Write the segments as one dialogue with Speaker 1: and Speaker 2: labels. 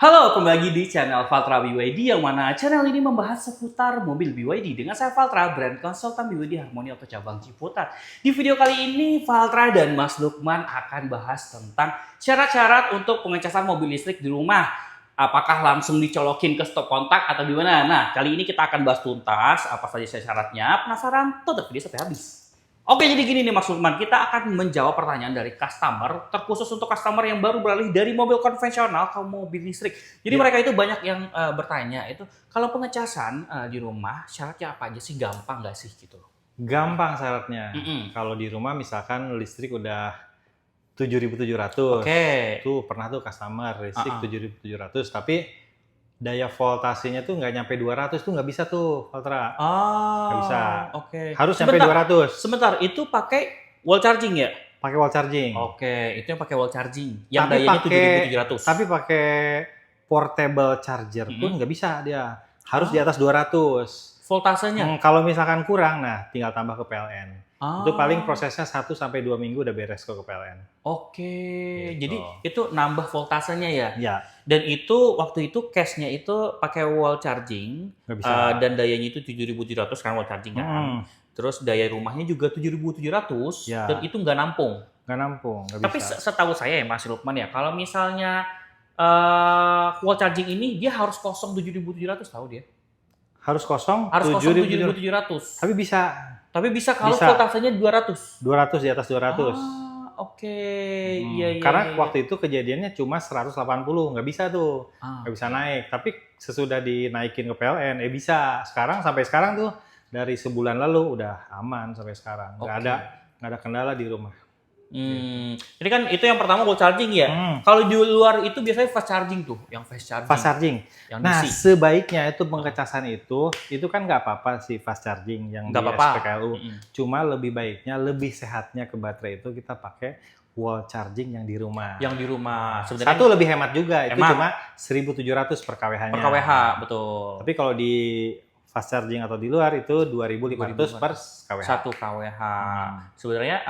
Speaker 1: Halo, kembali lagi di channel Valtra BYD yang mana channel ini membahas seputar mobil BYD dengan saya Valtra, brand konsultan BYD Harmoni Auto Cabang Ciputat. Di video kali ini Valtra dan Mas Lukman akan bahas tentang syarat-syarat untuk pengecasan mobil listrik di rumah. Apakah langsung dicolokin ke stop kontak atau gimana? Nah, kali ini kita akan bahas tuntas apa saja syaratnya. Penasaran? Tonton video sampai habis. Oke, jadi gini nih Mas Lukman, kita akan menjawab pertanyaan dari customer, terkhusus untuk customer yang baru beralih dari mobil konvensional ke mobil listrik. Jadi mereka itu banyak yang bertanya, itu kalau pengecasan di rumah, syaratnya apa aja sih? Gampang nggak sih gitu?
Speaker 2: Gampang syaratnya. Kalau di rumah misalkan listrik udah 7.700.
Speaker 1: Oke.
Speaker 2: Tuh pernah tuh customer listrik 7.700, tapi daya voltasenya tuh nggak nyampe 200 tuh nggak bisa tuh, Valtra. Nggak bisa.
Speaker 1: Oke.
Speaker 2: Harus sampai 200.
Speaker 1: Sebentar, itu pakai wall charging ya?
Speaker 2: Pakai wall charging.
Speaker 1: Oke, itu yang pakai wall charging. Yang
Speaker 2: Tapi
Speaker 1: dayanya 7.700.
Speaker 2: Tapi pakai portable charger pun nggak bisa dia. Harus di atas 200.
Speaker 1: Voltasenya?
Speaker 2: Kalau misalkan kurang, nah tinggal tambah ke PLN. Itu paling prosesnya 1-2 minggu udah beres kok ke PLN.
Speaker 1: Oke,
Speaker 2: Gitu.
Speaker 1: jadi itu nambah voltasenya ya?
Speaker 2: Ya.
Speaker 1: Dan itu waktu itu case-nya itu pakai wall charging.
Speaker 2: Nggak bisa.
Speaker 1: Dan dayanya itu 7.700 kan wall charging kan. Terus daya rumahnya juga 7.700
Speaker 2: Ya.
Speaker 1: dan itu nggak nampung.
Speaker 2: Nggak nampung, nggak
Speaker 1: Tapi
Speaker 2: bisa.
Speaker 1: setahu saya ya Mas Lukman ya, kalau misalnya wall charging ini dia harus kosong 7.700 tahu dia.
Speaker 2: Harus kosong,
Speaker 1: Harus kosong
Speaker 2: 7.700.
Speaker 1: 7.700.
Speaker 2: Tapi bisa
Speaker 1: kalau
Speaker 2: bisa.
Speaker 1: voltasenya 200.
Speaker 2: 200 di atas 200.
Speaker 1: Oke. Iya.
Speaker 2: Karena waktu itu kejadiannya cuma 180, nggak bisa tuh. Nggak bisa naik. Tapi sesudah dinaikin ke PLN, bisa. Sampai sekarang tuh dari sebulan lalu udah aman sampai sekarang. Nggak ada kendala di rumah.
Speaker 1: Ini kan itu yang pertama wall charging ya. Kalau di luar itu biasanya fast charging tuh, yang fast charging.
Speaker 2: Fast charging.
Speaker 1: Yang
Speaker 2: Nah,
Speaker 1: DC.
Speaker 2: sebaiknya itu pengecasan itu kan nggak apa-apa sih fast charging yang
Speaker 1: Nggak
Speaker 2: di
Speaker 1: apa-apa.
Speaker 2: SPKLU. Cuma lebih baiknya, lebih sehatnya ke baterai itu kita pakai wall charging yang di rumah.
Speaker 1: Yang di rumah. Sebenarnya
Speaker 2: Satu lebih hemat juga, itu
Speaker 1: hemat.
Speaker 2: cuma 1.700 per kWh-nya.
Speaker 1: per kWh, betul.
Speaker 2: Tapi kalau di fast charging atau di luar itu 2.500 per kWh.
Speaker 1: 1 kWh. Sebenarnya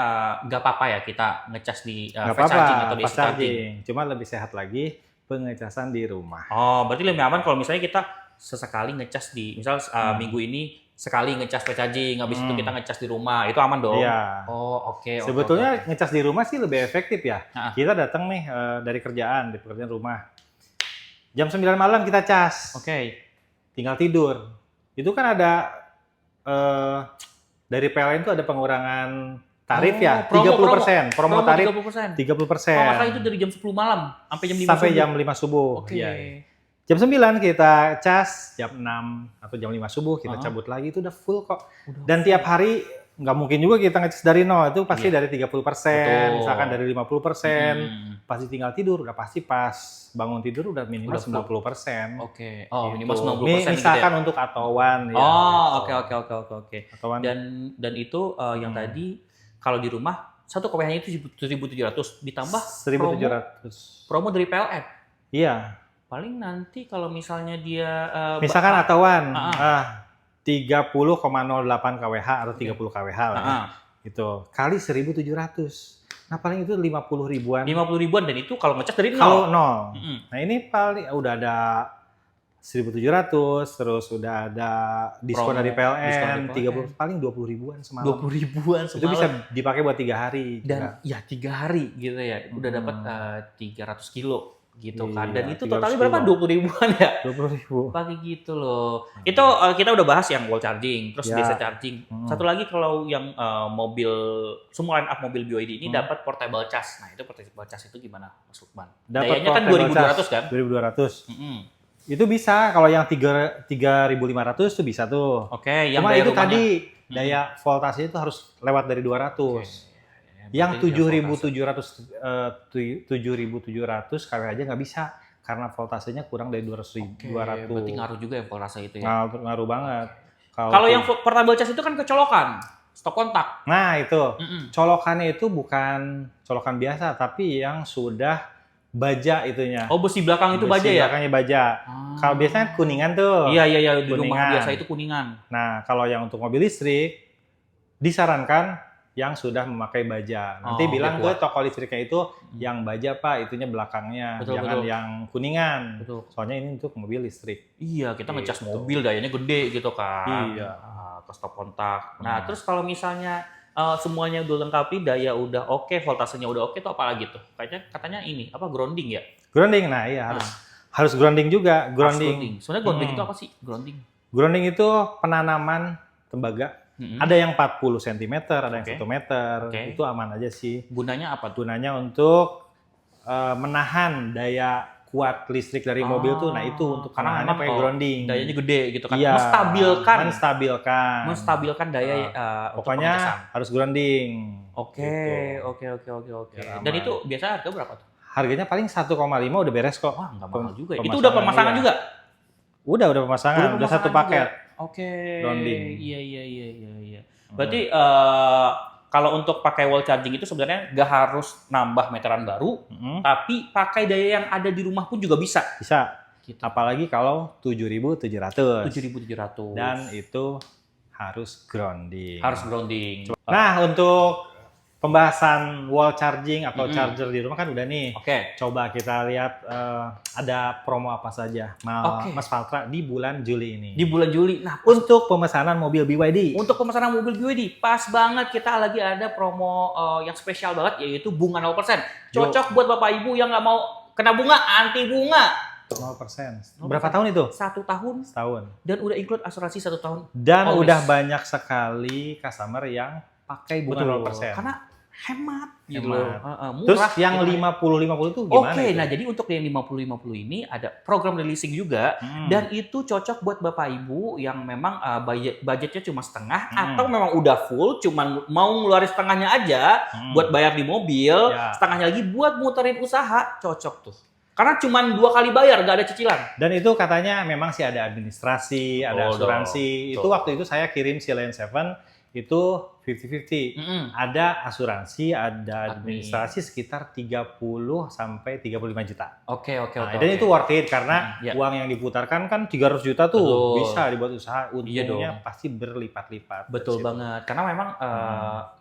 Speaker 1: nggak apa-apa ya kita ngecas di
Speaker 2: Nggak
Speaker 1: fast charging
Speaker 2: apa-apa,
Speaker 1: atau DC
Speaker 2: fast
Speaker 1: charging.
Speaker 2: charging. Cuma lebih sehat lagi pengecasan di rumah.
Speaker 1: Oh, berarti lebih aman kalau misalnya kita sesekali ngecas di, misal minggu ini sekali ngecas fast charging, habis itu kita ngecas di rumah, itu aman dong?
Speaker 2: Iya.
Speaker 1: Oh, oke.
Speaker 2: Sebetulnya ngecas di rumah sih lebih efektif ya.
Speaker 1: Nah.
Speaker 2: Kita datang nih dari pekerjaan rumah. Jam 9 malam kita cas.
Speaker 1: Oke.
Speaker 2: Tinggal tidur. Itu kan ada dari PLN itu ada pengurangan tarif ya, 30%. Promo tarif 30%.
Speaker 1: Kalau nggak salah itu dari jam 10 malam sampai jam 5
Speaker 2: sampai
Speaker 1: subuh.
Speaker 2: jam 5 subuh.
Speaker 1: Oke.
Speaker 2: Iya. Jam 9 kita cas, jam 6 atau jam 5 subuh kita cabut lagi, itu udah full kok. Dan tiap hari nggak mungkin juga kita ngecas dari nol, itu pasti dari 30%, misalkan dari 50%, pasti tinggal tidur, udah pasti pas bangun tidur udah minimal 90%.
Speaker 1: Oke. Oh,
Speaker 2: Gitu.
Speaker 1: minimal 90%
Speaker 2: Misalkan
Speaker 1: gitu ya?
Speaker 2: untuk atauan. Ya,
Speaker 1: Oh,
Speaker 2: gitu.
Speaker 1: oke.
Speaker 2: Atauan.
Speaker 1: Dan itu yang tadi kalau di rumah 1 kWh-nya itu 7.700 ditambah
Speaker 2: 1.700.
Speaker 1: promo dari PLN.
Speaker 2: Iya.
Speaker 1: Paling nanti kalau misalnya dia
Speaker 2: Misalkan atauan 30,08 kWh atau 30 kWh lah ya. Gitu. Kali 1.700. Nah, paling itu 50 ribuan.
Speaker 1: 50 ribuan dan itu kalau ngecas dari
Speaker 2: Kalau
Speaker 1: nol.
Speaker 2: nol. Nah, ini paling udah ada 1.700, terus udah ada diskon
Speaker 1: Promo,
Speaker 2: dari
Speaker 1: diskon
Speaker 2: PLN,
Speaker 1: dari
Speaker 2: 30, paling 20 ribuan semalam.
Speaker 1: 20 ribuan
Speaker 2: Itu
Speaker 1: semalam.
Speaker 2: bisa dipakai buat 3 hari.
Speaker 1: Dan ya 3 hari gitu ya. Udah dapat 300 kilo gitu kan.
Speaker 2: Iya,
Speaker 1: Dan itu
Speaker 2: 300
Speaker 1: totalnya berapa?
Speaker 2: kilo.
Speaker 1: 20 ribuan ya?
Speaker 2: 20 ribu.
Speaker 1: Pakai gitu loh. Itu kita udah bahas yang wall charging, terus
Speaker 2: Ya.
Speaker 1: DC charging. Satu lagi kalau yang mobil, semua line up mobil BYD ini dapat portable charge. Nah, itu portable charge itu gimana, Mas Lukman? Dayanya kan 2.200 kan?
Speaker 2: 2.200. Itu bisa, kalau yang 3.500 tuh bisa tuh.
Speaker 1: Oke, yang
Speaker 2: Cuma
Speaker 1: daya
Speaker 2: itu
Speaker 1: rumahnya.
Speaker 2: tadi daya voltasenya itu harus lewat dari 200. Yang 7.700 kW aja nggak bisa karena voltasenya kurang dari 200.
Speaker 1: Berarti ngaruh juga ya voltase itu ya.
Speaker 2: Ngaruh banget.
Speaker 1: Kalau yang portable charge itu kan kecolokan, stop kontak.
Speaker 2: Nah, itu. Colokannya itu bukan colokan biasa, tapi yang sudah baja itunya.
Speaker 1: Oh, besi belakang itu baja ya?
Speaker 2: Belakangnya baja. Kalau biasanya kuningan tuh.
Speaker 1: Iya, di rumah
Speaker 2: Kuningan.
Speaker 1: biasa itu kuningan.
Speaker 2: Nah, kalau yang untuk mobil listrik disarankan yang sudah memakai baja. Nanti
Speaker 1: Oh,
Speaker 2: bilang
Speaker 1: biar
Speaker 2: ke toko listriknya itu yang baja Pak, itunya belakangnya,
Speaker 1: Betul,
Speaker 2: jangan
Speaker 1: betul.
Speaker 2: yang kuningan.
Speaker 1: Betul.
Speaker 2: Soalnya ini untuk mobil listrik.
Speaker 1: Iya, kita ngecas
Speaker 2: Gitu.
Speaker 1: mobil dayanya gede gitu kan.
Speaker 2: Iya.
Speaker 1: Ke stop kontak. Nah, terus kalau misalnya semuanya udah lengkapi, daya udah oke, voltasenya udah oke, itu apa lagi tuh? Katanya ini apa grounding ya?
Speaker 2: Grounding, nah iya harus grounding juga.
Speaker 1: Grounding. Sebenarnya grounding itu apa sih? Grounding.
Speaker 2: Grounding itu penanaman tembaga. Ada yang 40 cm, ada yang
Speaker 1: Oke.
Speaker 2: 1 meter.
Speaker 1: Oke.
Speaker 2: Itu aman aja sih.
Speaker 1: Gunanya apa tuh?
Speaker 2: Gunanya untuk menahan daya kuat listrik dari mobil tuh. Nah, itu untuk
Speaker 1: Karena
Speaker 2: penahannya
Speaker 1: memang
Speaker 2: pakai
Speaker 1: kalau
Speaker 2: grounding.
Speaker 1: dayanya gede gitu kan.
Speaker 2: Iya,
Speaker 1: Menstabilkan daya untuk
Speaker 2: pokoknya
Speaker 1: pengecasan.
Speaker 2: harus grounding.
Speaker 1: Oke.
Speaker 2: Biar
Speaker 1: Dan
Speaker 2: aman.
Speaker 1: itu biasa harga berapa tuh?
Speaker 2: Harganya paling 1,5 udah beres kok.
Speaker 1: Wah, nggak mahal juga ya. Itu
Speaker 2: Pemasangan,
Speaker 1: udah pemasangan
Speaker 2: iya.
Speaker 1: juga?
Speaker 2: Udah pemasangan, udah satu
Speaker 1: pemasangan
Speaker 2: paket.
Speaker 1: juga? Oke.
Speaker 2: Grounding.
Speaker 1: Iya. Berarti kalau untuk pakai wall charging itu sebenarnya nggak harus nambah meteran baru, tapi pakai daya yang ada di rumah pun juga bisa.
Speaker 2: Bisa.
Speaker 1: Gitu.
Speaker 2: Apalagi kalau 7.700.
Speaker 1: 7.700.
Speaker 2: Dan itu harus grounding.
Speaker 1: harus grounding.
Speaker 2: Nah, untuk pembahasan wall charging atau charger di rumah kan udah nih.
Speaker 1: Oke.
Speaker 2: Coba kita lihat ada promo apa saja,
Speaker 1: Oke.
Speaker 2: Mas Valtra, di bulan Juli ini.
Speaker 1: Di bulan Juli. Nah,
Speaker 2: Untuk pemesanan mobil BYD.
Speaker 1: untuk pemesanan mobil BYD, pas banget kita lagi ada promo yang spesial banget, yaitu bunga 0%. Cocok buat Bapak Ibu yang nggak mau kena bunga, anti bunga.
Speaker 2: 0%. Berapa tahun itu?
Speaker 1: 1 tahun.
Speaker 2: Setahun.
Speaker 1: Dan udah include asuransi 1 tahun.
Speaker 2: Dan
Speaker 1: Always.
Speaker 2: udah banyak sekali customer yang pakai bunga 0%.
Speaker 1: Karena hemat gitu
Speaker 2: Hemat.
Speaker 1: loh. Murah.
Speaker 2: Terus yang
Speaker 1: gitu.
Speaker 2: 50-50 itu gimana?
Speaker 1: Oke,
Speaker 2: itu?
Speaker 1: nah jadi untuk yang 50-50 ini ada program releasing juga, dan itu cocok buat Bapak Ibu yang memang budgetnya cuma setengah atau memang udah full, cuman mau ngeluarin setengahnya aja buat bayar di mobil,
Speaker 2: Ya.
Speaker 1: setengahnya lagi buat muterin usaha, cocok tuh. Karena cuman 2 kali bayar, nggak ada cicilan.
Speaker 2: Dan itu katanya memang sih ada administrasi, ada
Speaker 1: Betul
Speaker 2: asuransi.
Speaker 1: dong.
Speaker 2: Itu waktu itu saya kirim si Lane 7 itu 50-50. Ada asuransi, ada administrasi sekitar 30 sampai 35 juta.
Speaker 1: Oke.
Speaker 2: Nah, dan itu worth it karena
Speaker 1: Ya.
Speaker 2: uang yang diputarkan kan 300 juta tuh
Speaker 1: Betul.
Speaker 2: bisa dibuat usaha,
Speaker 1: Iya
Speaker 2: untungnya
Speaker 1: dong.
Speaker 2: pasti berlipat-lipat.
Speaker 1: Betul
Speaker 2: dari situ.
Speaker 1: banget. Karena memang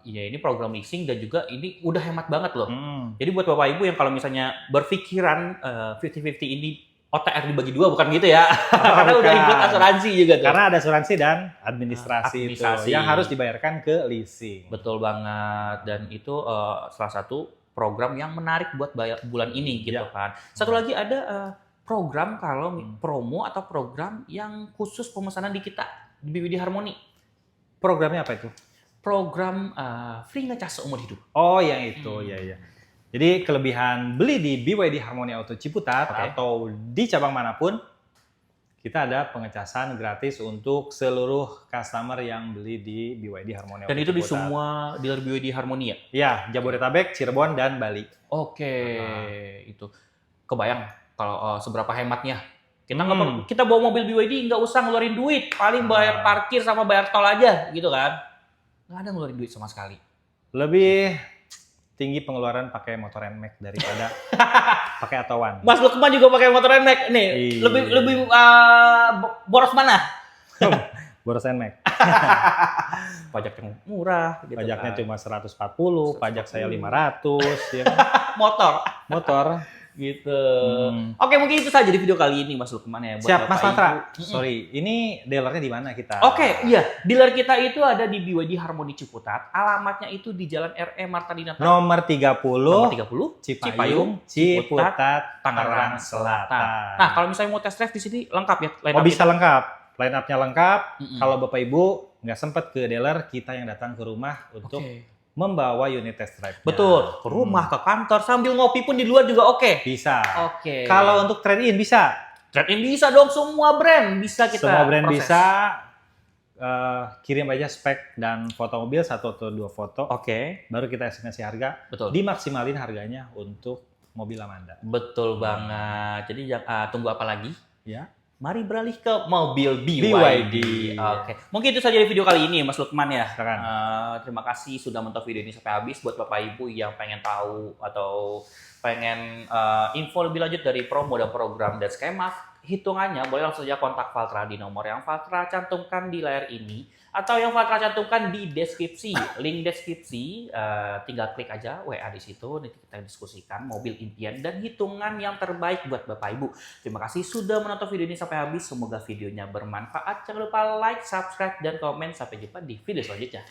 Speaker 1: ya ini program leasing dan juga ini udah hemat banget loh. Jadi buat Bapak Ibu yang kalau misalnya berpikiran 50-50 ini OTR dibagi 2, bukan gitu ya. Karena udah include asuransi juga tuh.
Speaker 2: Karena ada asuransi dan administrasi,
Speaker 1: Administrasi.
Speaker 2: itu yang harus dibayarkan ke leasing.
Speaker 1: Betul banget. Dan itu salah satu program yang menarik buat bulan ini gitu kan. Satu lagi ada program kalau promo atau program yang khusus pemesanan di kita di BWD Harmony.
Speaker 2: Programnya apa itu?
Speaker 1: Program free ngecas seumur hidup.
Speaker 2: Oh, yang itu, ya. Jadi kelebihan beli di BYD Harmony Auto Ciputat atau di cabang manapun, kita ada pengecasan gratis untuk seluruh customer yang beli di BYD Harmony Auto
Speaker 1: Dan itu di
Speaker 2: Ciputat.
Speaker 1: semua dealer BYD Harmony ya?
Speaker 2: Ya, Jabodetabek, Cirebon, dan Bali.
Speaker 1: Oke, itu. Kebayang kalau seberapa hematnya. Kita nggak perlu, kita bawa mobil BYD nggak usah ngeluarin duit, paling bayar parkir sama bayar tol aja, gitu kan? Nggak ada ngeluarin duit sama sekali.
Speaker 2: Lebih tinggi pengeluaran pakai motor NMAX daripada pakai Atowan.
Speaker 1: Mas Lukman juga pakai motor NMAX nih.
Speaker 2: Iya.
Speaker 1: Lebih boros mana?
Speaker 2: Boros NMAX.
Speaker 1: Pajak yang murah. Gitu
Speaker 2: Pajaknya
Speaker 1: kan.
Speaker 2: cuma 140, pajak saya 500, ya.
Speaker 1: Motor.
Speaker 2: Motor.
Speaker 1: Gitu. Oke, mungkin itu saja di video kali ini Mas Lukman ya. Buat
Speaker 2: Siap, Mas
Speaker 1: Bapak
Speaker 2: Patra.
Speaker 1: Ibu.
Speaker 2: Sorry, ini dealernya di mana kita?
Speaker 1: Oke, iya. Dealer kita itu ada di BYD Harmony Ciputat. Alamatnya itu di Jalan RE Marta Dinata.
Speaker 2: Nomor 30,
Speaker 1: Nomor 30,
Speaker 2: Cipayung, Ciputat, Tangerang Selatan.
Speaker 1: Nah, kalau misalnya mau test drive di sini lengkap ya. line
Speaker 2: Oh,
Speaker 1: up
Speaker 2: bisa
Speaker 1: kita.
Speaker 2: lengkap. Line up-nya lengkap. Kalau Bapak Ibu nggak sempat ke dealer, kita yang datang ke rumah untuk
Speaker 1: Oke.
Speaker 2: membawa unit test drive.
Speaker 1: Betul. Ke rumah, ke kantor, sambil ngopi pun di luar juga oke.
Speaker 2: Bisa.
Speaker 1: Oke.
Speaker 2: Kalau untuk trade-in bisa.
Speaker 1: trade-in bisa dong, semua brand bisa kita
Speaker 2: Semua brand
Speaker 1: proses.
Speaker 2: bisa. Kirim aja spek dan foto mobil 1 atau 2 foto.
Speaker 1: Oke.
Speaker 2: Baru kita estimasi harga.
Speaker 1: Betul.
Speaker 2: Dimaksimalin harganya untuk mobil Amanda.
Speaker 1: Betul banget. Jadi tunggu apa lagi?
Speaker 2: Ya.
Speaker 1: Mari beralih ke mobil BYD.
Speaker 2: BYD.
Speaker 1: Oke. Mungkin itu saja di video kali ini Mas Lukman ya.
Speaker 2: Silakan.
Speaker 1: Terima kasih sudah menonton video ini sampai habis. Buat Bapak Ibu yang pengen tahu atau pengen info lebih lanjut dari promo dan program dan skema hitungannya boleh langsung saja kontak Valtra di nomor yang Valtra cantumkan di layar ini atau yang Valtra cantumkan di deskripsi. Link deskripsi, tinggal klik aja WA di situ, nanti kita diskusikan mobil impian dan hitungan yang terbaik buat Bapak Ibu. Terima kasih sudah menonton video ini sampai habis. Semoga videonya bermanfaat. Jangan lupa like, subscribe, dan komen. Sampai jumpa di video selanjutnya.